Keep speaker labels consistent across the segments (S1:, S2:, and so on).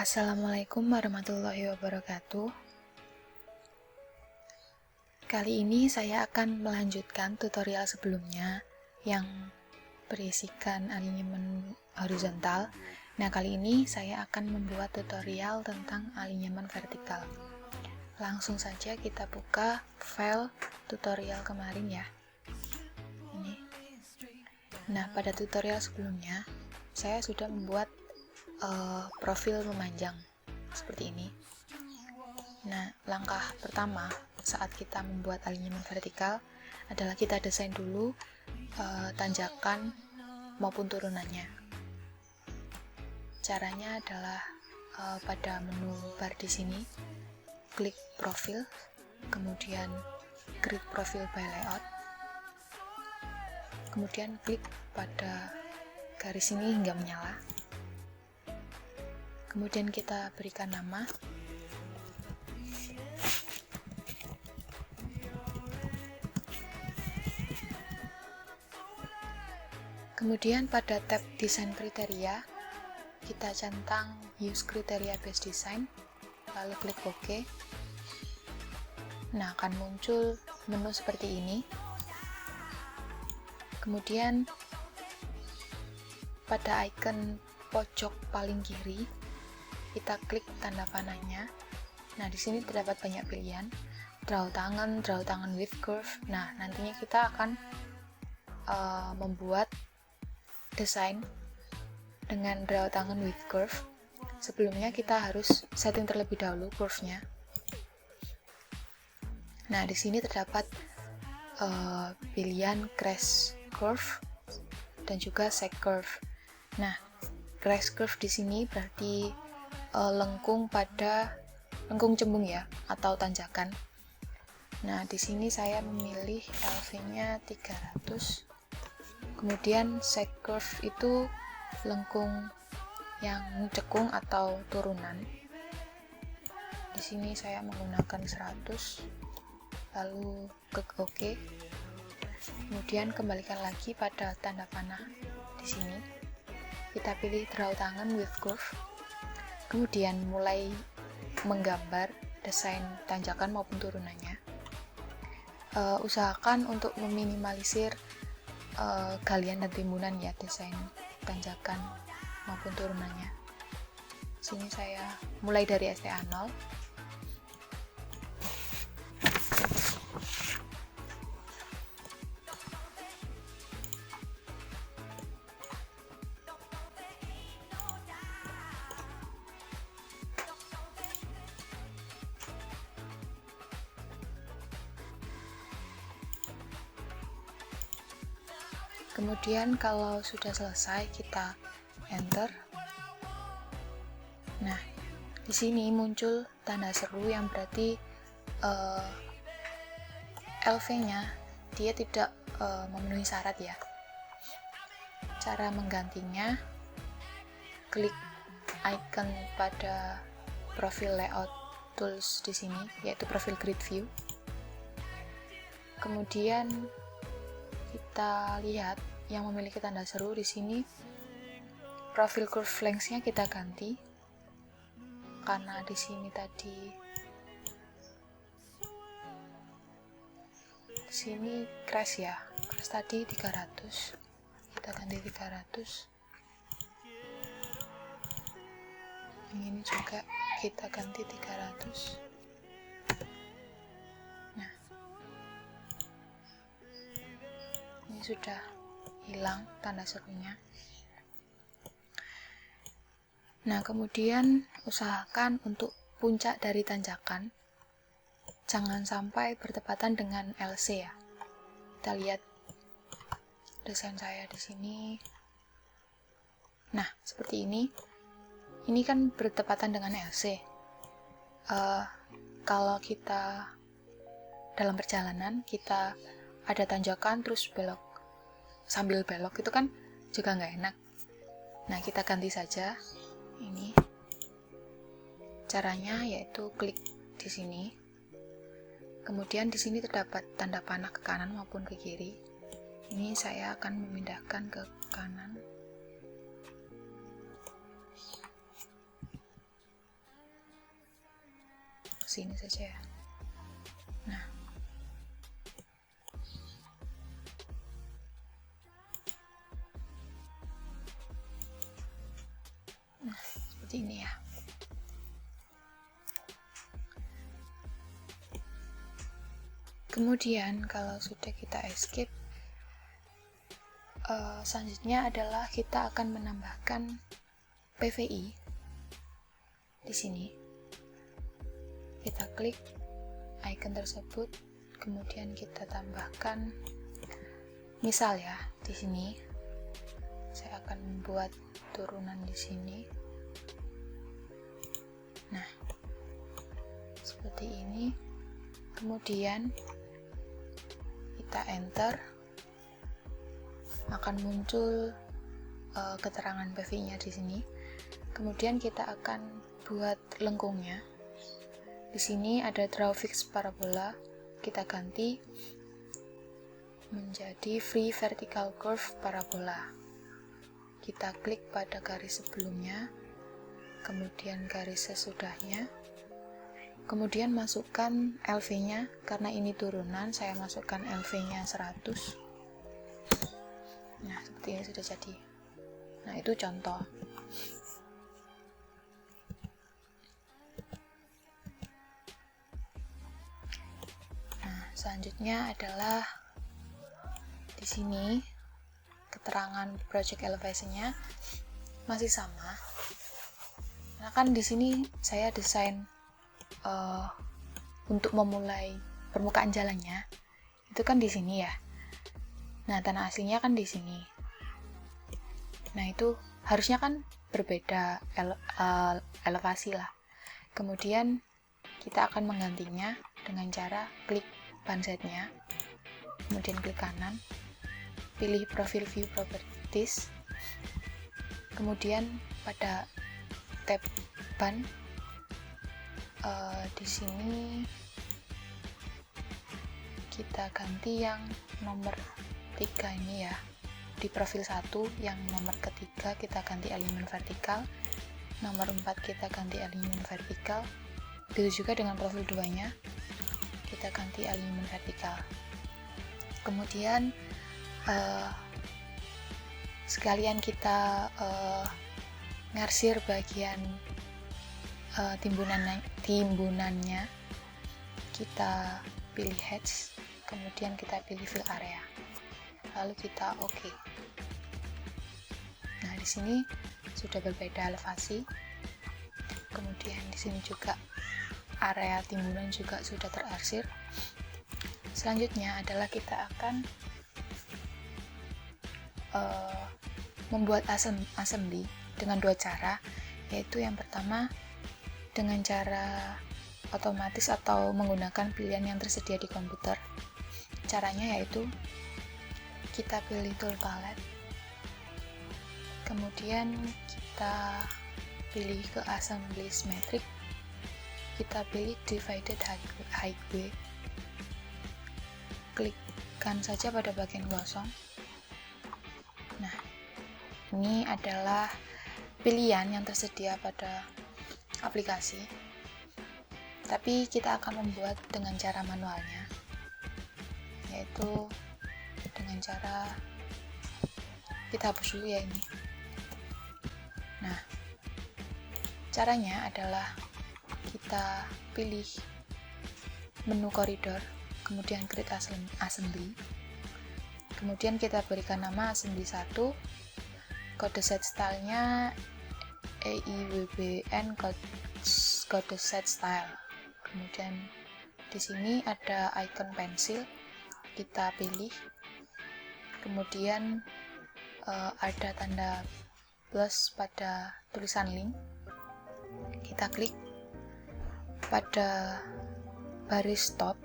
S1: Assalamualaikum warahmatullahi wabarakatuh. Kali ini saya akan melanjutkan tutorial sebelumnya yang berisikan alinyemen horizontal. Nah, kali ini saya akan membuat tutorial tentang alinyemen vertikal. Langsung saja kita buka file tutorial kemarin ya. Ini. Nah, pada tutorial sebelumnya saya sudah membuat profil memanjang seperti ini. Nah, langkah pertama saat kita membuat alinyemen vertikal adalah kita desain dulu tanjakan maupun turunannya. Caranya adalah pada menu bar di sini, klik profil, kemudian create profile by layout, kemudian klik pada garis ini hingga menyala. Kemudian kita berikan nama. Kemudian pada tab desain kriteria, kita centang use kriteria based design, lalu klik OK. Nah, akan muncul menu seperti ini. Kemudian pada icon pojok paling kiri, kita klik tanda panahnya. Nah, di sini terdapat banyak pilihan, draw tangan with curve. Nah, nantinya kita akan membuat desain dengan draw tangan with curve. Sebelumnya kita harus setting terlebih dahulu curve-nya. Nah, di sini terdapat pilihan crash curve dan juga seg curve. Nah, crash curve di sini berarti lengkung cembung ya, atau tanjakan. Nah, di sini saya memilih LV-nya 300. Kemudian seg curve itu lengkung yang cekung atau turunan. Di sini saya menggunakan 100. Lalu klik OK. Kemudian kembalikan lagi pada tanda panah di sini. Kita pilih draw tangan with curve. Kemudian mulai menggambar desain tanjakan maupun turunannya. Usahakan untuk meminimalisir galian dan timbunan ya, desain tanjakan maupun turunannya. Sini saya mulai dari STA 0. Kemudian kalau sudah selesai kita enter. Nah, di sini muncul tanda seru yang berarti LV-nya dia tidak memenuhi syarat ya. Cara menggantinya, klik icon pada profil layout tools di sini, yaitu profil grid view. Kemudian kita lihat yang memiliki tanda seru di sini, profil curve length-nya kita ganti karena di sini tadi di sini crash ya, crash tadi 300, kita ganti 300. Yang ini juga kita ganti 300. Nah, ini sudah hilang tanda serunya. Nah, kemudian usahakan untuk puncak dari tanjakan jangan sampai bertepatan dengan LC ya. Kita lihat desain saya di sini. Nah, seperti ini. Ini kan bertepatan dengan LC. Kalau kita dalam perjalanan kita ada tanjakan terus belok, sambil belok itu kan juga nggak enak. Nah, kita ganti saja. Ini caranya, yaitu klik di sini. Kemudian di sini terdapat tanda panah ke kanan maupun ke kiri. Ini saya akan memindahkan ke kanan. sini saja ya. Nah, seperti ini ya. Kemudian kalau sudah kita escape, selanjutnya adalah kita akan menambahkan PVI di sini. Kita klik icon tersebut, kemudian kita tambahkan, misal ya, di sini saya akan membuat turunan di sini. Nah, seperti ini. Kemudian kita enter, akan muncul keterangan PV-nya di sini. Kemudian kita akan buat lengkungnya. Di sini ada draw fix parabola, kita ganti menjadi free vertical curve parabola. Kita klik pada garis sebelumnya, kemudian garis sesudahnya, kemudian masukkan LV-nya. Karena ini turunan, saya masukkan LV-nya 100. Nah, seperti ini sudah jadi. Nah, itu contoh. Nah, selanjutnya adalah di sini keterangan project elevation-nya masih sama. Nah, kan di sini saya desain untuk memulai permukaan jalannya, itu kan di sini ya. Nah, tanah aslinya kan di sini. Nah, itu harusnya kan berbeda elevasi lah. Kemudian kita akan menggantinya dengan cara klik pansetnya, kemudian klik kanan, pilih profile view properties, kemudian pada tab ban di sini kita ganti yang nomor 3 ini ya. Di profil 1 yang nomor ketiga kita ganti elemen vertikal, nomor 4 kita ganti elemen vertikal. Begitu juga dengan profil 2 nya kita ganti elemen vertikal. Kemudian sekalian kita ngarsir bagian timbunannya, kita pilih hatch, kemudian kita pilih fill area, lalu kita OK. Nah, di sini sudah berbeda elevasi. Kemudian di sini juga area timbunan juga sudah terarsir. Selanjutnya adalah kita akan membuat assembly dengan 2 cara, yaitu yang pertama dengan cara otomatis atau menggunakan pilihan yang tersedia di komputer. Caranya yaitu kita pilih tool palette, kemudian kita pilih ke assembly symmetric, kita pilih divided highway, klikkan saja pada bagian kosong. Nah, ini adalah pilihan yang tersedia pada aplikasi, tapi kita akan membuat dengan cara manualnya, yaitu dengan cara kita hapus dulu ya ini. Nah, caranya adalah kita pilih menu koridor, kemudian create assembly, kemudian kita berikan nama assembly 1, kode set stylenya EIWBN kode set style. Kemudian di sini ada icon pensil, kita pilih, kemudian ada tanda plus pada tulisan link, kita klik. Pada baris top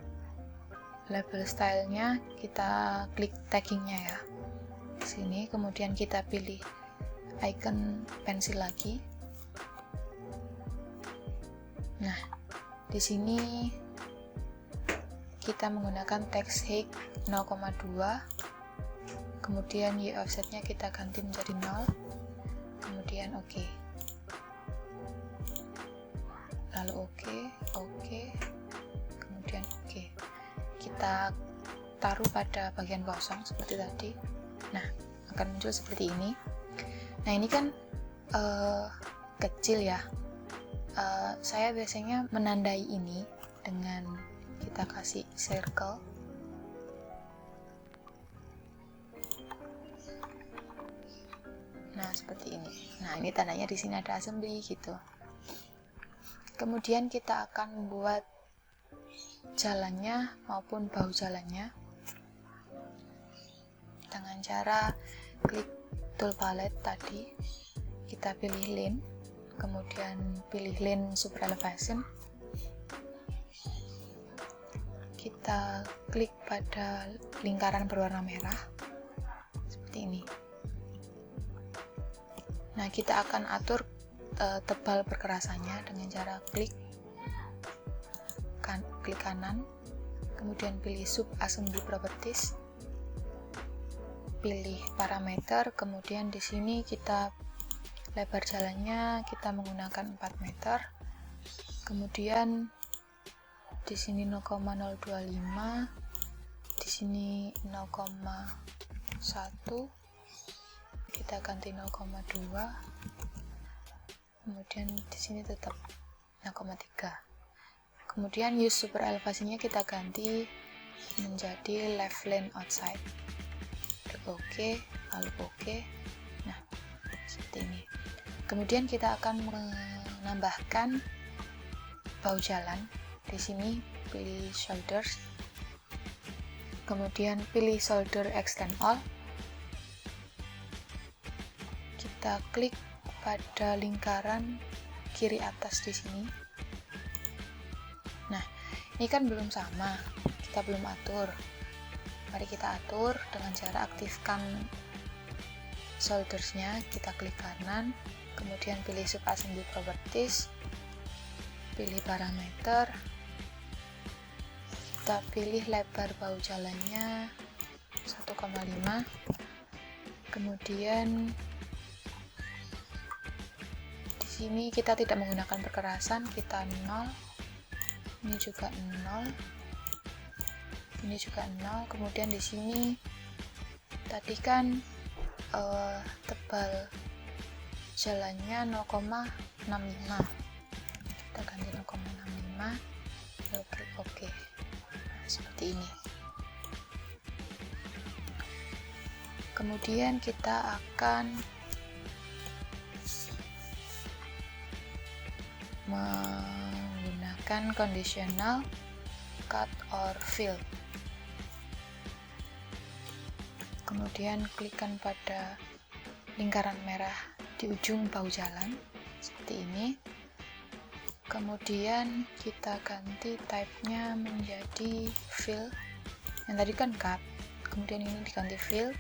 S1: label stylenya kita klik taggingnya ya di sini, kemudian kita pilih icon pensil lagi. Nah, di sini kita menggunakan text height 0,2, kemudian y offsetnya kita ganti menjadi 0, kemudian OK, lalu OK. kita taruh pada bagian kosong seperti tadi. Nah, akan muncul seperti ini. Nah, ini kan kecil ya. Saya biasanya menandai ini dengan kita kasih circle. Nah, seperti ini. Nah, ini tandanya di sini ada assembly gitu. Kemudian kita akan membuat jalannya maupun bahu jalannya dengan cara klik tool palette tadi, kita pilih line, kemudian pilih line super elevation, kita klik pada lingkaran berwarna merah seperti ini. Nah, kita akan atur tebal perkerasannya dengan cara klik kanan, kemudian pilih sub assembly properties, pilih parameter, kemudian di sini kita lebar jalannya kita menggunakan 4 meter, kemudian di sini 0,025, di sini 0,1, kita ganti 0,2, kemudian di sini tetap 0,3. Kemudian use super elevasinya kita ganti menjadi left line outside. Oke, lalu oke. Nah, seperti ini. Kemudian kita akan menambahkan bahu jalan. Di sini pilih shoulders, kemudian pilih shoulder extend all. Kita klik pada lingkaran kiri atas di sini. Nah, ini kan belum sama, kita belum atur. Mari kita atur dengan cara aktifkan shouldersnya, kita klik kanan, kemudian pilih sub assembly properties, pilih parameter, kita pilih lebar bahu jalannya 1,5, kemudian di sini kita tidak menggunakan perkerasan, kita 0, ini juga 0, ini juga 0. Kemudian di sini tadi kan tebal jalannya 0,65, kita ganti 0,65, lalu klik OK. Nah, seperti ini. Kemudian kita akan menggunakan conditional cut or fill. Kemudian klikkan pada lingkaran merah di ujung bahu jalan seperti ini. Kemudian kita ganti type-nya menjadi fill. Yang tadi kan cut, kemudian ini diganti fill.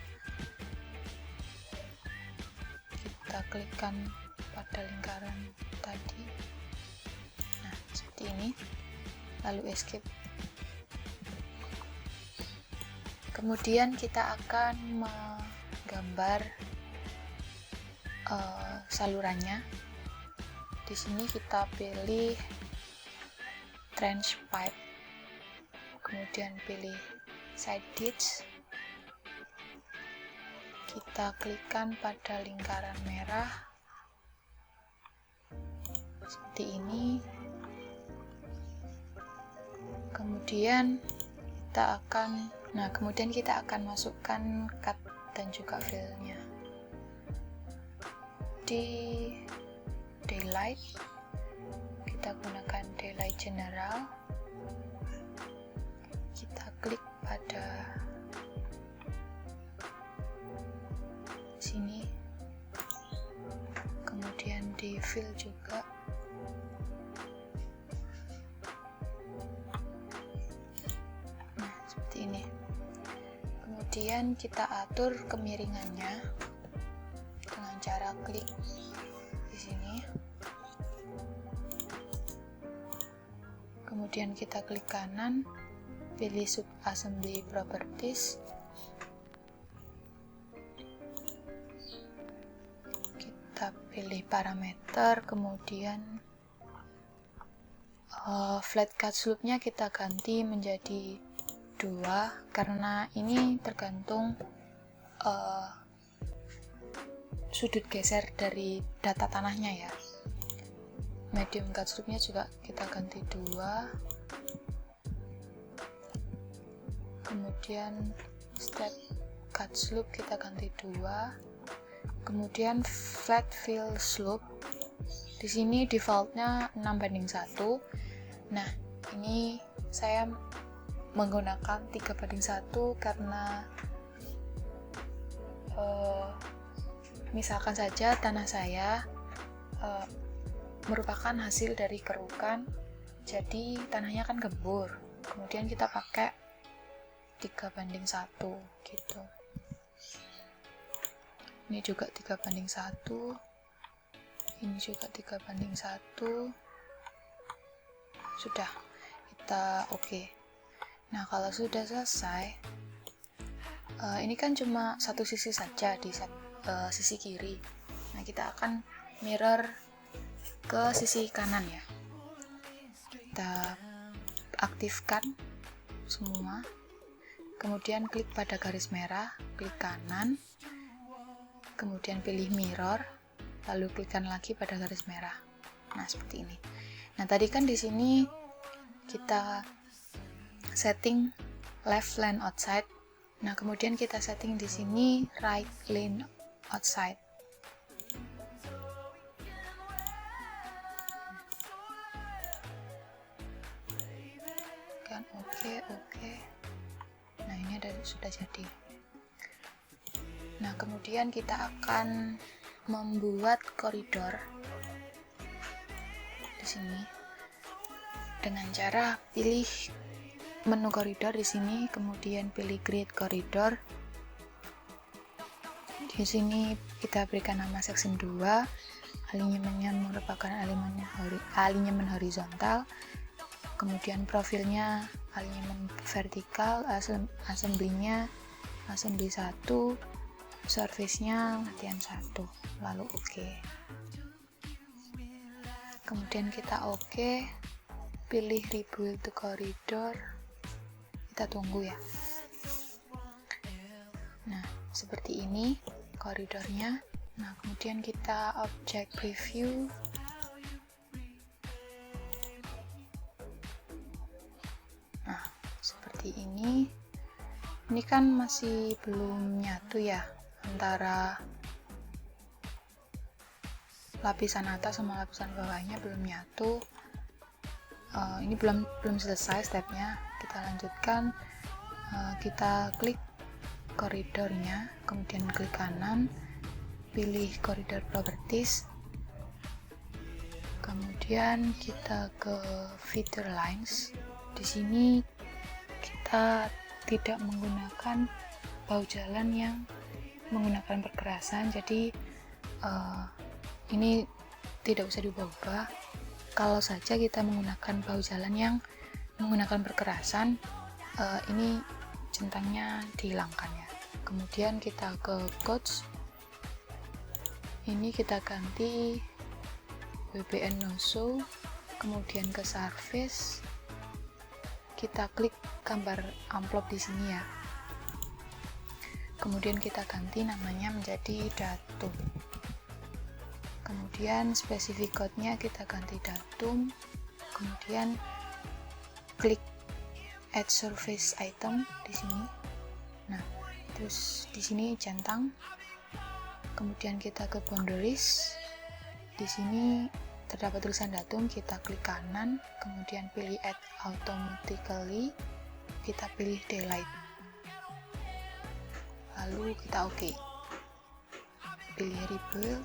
S1: Kita klikkan pada lingkaran tadi. Nah, seperti ini. Lalu escape. Kemudian kita akan menggambar salurannya. Di sini kita pilih trench pipe, kemudian pilih side ditch. Kita klikkan pada lingkaran merah seperti ini. Kemudian kita akan masukkan cut dan juga fill-nya. Di daylight kita gunakan daylight general, kita klik pada sini, kemudian di fill juga. Nah, seperti ini. Kemudian kita atur kemiringannya dengan cara klik di sini. Kemudian kita klik kanan, pilih sub assembly properties. Kita pilih parameter, kemudian flat cut slope-nya kita ganti menjadi 2 karena ini tergantung sudut geser dari data tanahnya ya. Medium cut slope-nya juga kita ganti 2. Kemudian step cut slope kita ganti 2. Kemudian flat fill slope di sini defaultnya 6:1. Nah, ini saya menggunakan 3:1 karena misalkan saja tanah saya merupakan hasil dari kerukan, jadi tanahnya kan gembur, kemudian kita pakai 3:1 gitu. Ini juga 3:1, ini juga 3:1. Sudah, kita oke. Nah, kalau sudah selesai, ini kan cuma satu sisi saja di sisi kiri. Nah, kita akan mirror ke sisi kanan ya. Kita aktifkan semua, kemudian klik pada garis merah, klik kanan, kemudian pilih mirror, lalu klikkan lagi pada garis merah. Nah, seperti ini. Nah, tadi kan di sini kita setting left line outside. Nah, kemudian kita setting di sini right line outside. Kan oke. Nah, ini sudah jadi. Nah, kemudian kita akan membuat koridor di sini dengan cara pilih menu koridor di sini, kemudian pilih create koridor. Di sini kita berikan nama section 2. Alignmentnya merupakan alignment horizontal. Kemudian profilnya alignment vertikal, assembly-nya assembly 1, surface-nya latihan 1, lalu oke. Kemudian kita oke, pilih rebuild the corridor, kita tunggu ya. Nah, seperti ini koridornya. Nah, kemudian kita object preview. Nah, seperti ini. Ini kan masih belum nyatu ya antara lapisan atas sama lapisan bawahnya, belum nyatu. Ini belum selesai stepnya. Kita lanjutkan. Kita klik koridornya, kemudian klik kanan, pilih koridor properties, kemudian kita ke feeder lines. Di sini kita tidak menggunakan bahu jalan yang menggunakan perkerasan, jadi ini tidak usah diubah-ubah. Kalau saja kita menggunakan bahu jalan yang menggunakan perkerasan, ini centangnya dihilangkan ya. Kemudian kita ke codes, ini kita ganti WBN no show, kemudian ke surface, kita klik gambar amplop di sini ya. Kemudian kita ganti namanya menjadi datum. Kemudian specific code-nya kita ganti datum. Kemudian klik add surface item di sini. Nah, terus di sini centang. Kemudian kita ke boundaries. Di sini terdapat tulisan datum, kita klik kanan, kemudian pilih add automatically, kita pilih daylight. Lalu kita oke. Pilih rebuild.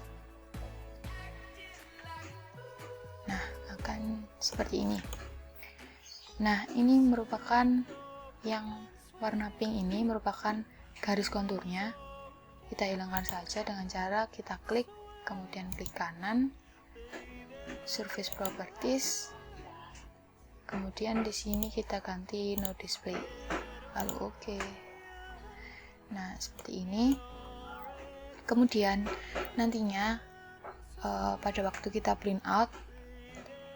S1: Nah, akan seperti ini. Nah, ini merupakan yang warna pink ini merupakan garis konturnya. Kita hilangkan saja dengan cara kita klik, kemudian klik kanan, surface properties, kemudian di sini kita ganti no display, lalu oke. Nah, seperti ini. Kemudian nantinya pada waktu kita print out,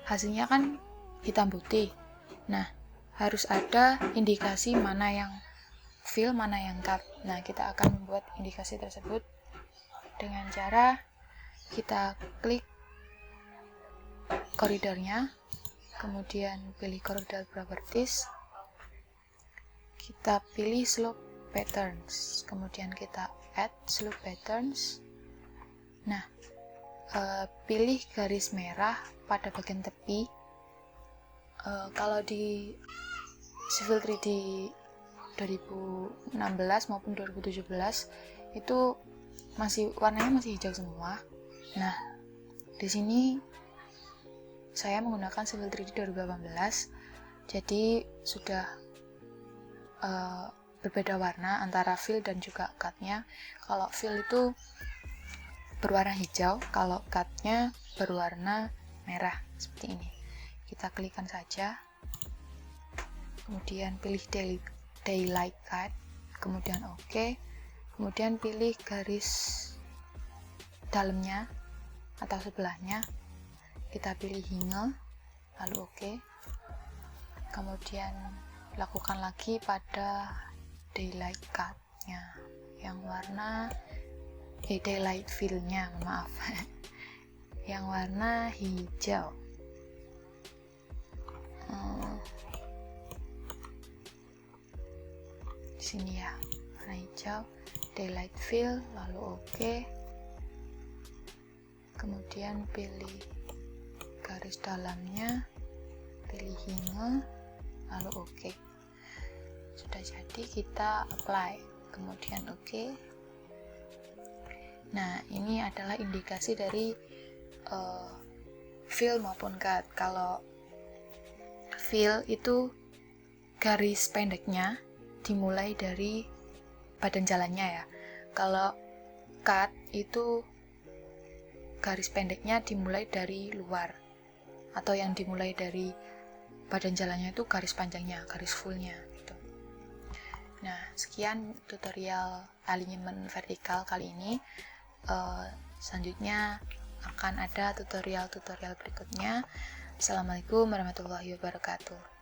S1: hasilnya kan hitam putih. Nah, harus ada indikasi mana yang fill, mana yang cut. Nah, kita akan membuat indikasi tersebut dengan cara kita klik koridornya, kemudian pilih koridor properties, kita pilih slope patterns, kemudian kita add slope patterns. Nah, pilih garis merah pada bagian tepi. Kalau di Civil 3D 2016 maupun 2017 itu warnanya masih hijau semua. Nah, di sini saya menggunakan Civil 3D 2018, jadi sudah berbeda warna antara fill dan juga cut-nya. Kalau fill itu berwarna hijau, kalau cut-nya berwarna merah seperti ini. Kita klikkan saja, kemudian pilih daylight cut, kemudian OK, kemudian pilih garis dalamnya atau sebelahnya, kita pilih hinge, lalu OK, kemudian lakukan lagi pada daylight cut-nya yang warna daylight fill-nya, maaf, yang warna hijau. Sini ya, warna hijau, daylight fill, lalu OK, kemudian pilih garis dalamnya, pilih hinge, lalu OK. Sudah jadi, kita apply, kemudian OK. Nah, ini adalah indikasi dari fill maupun cut. Kalau fill itu garis pendeknya dimulai dari badan jalannya ya. Kalau cut itu garis pendeknya dimulai dari luar, atau yang dimulai dari badan jalannya itu garis panjangnya, garis fullnya gitu. Nah, sekian tutorial alignment vertikal kali ini. Selanjutnya akan ada tutorial-tutorial berikutnya. Assalamualaikum warahmatullahi wabarakatuh.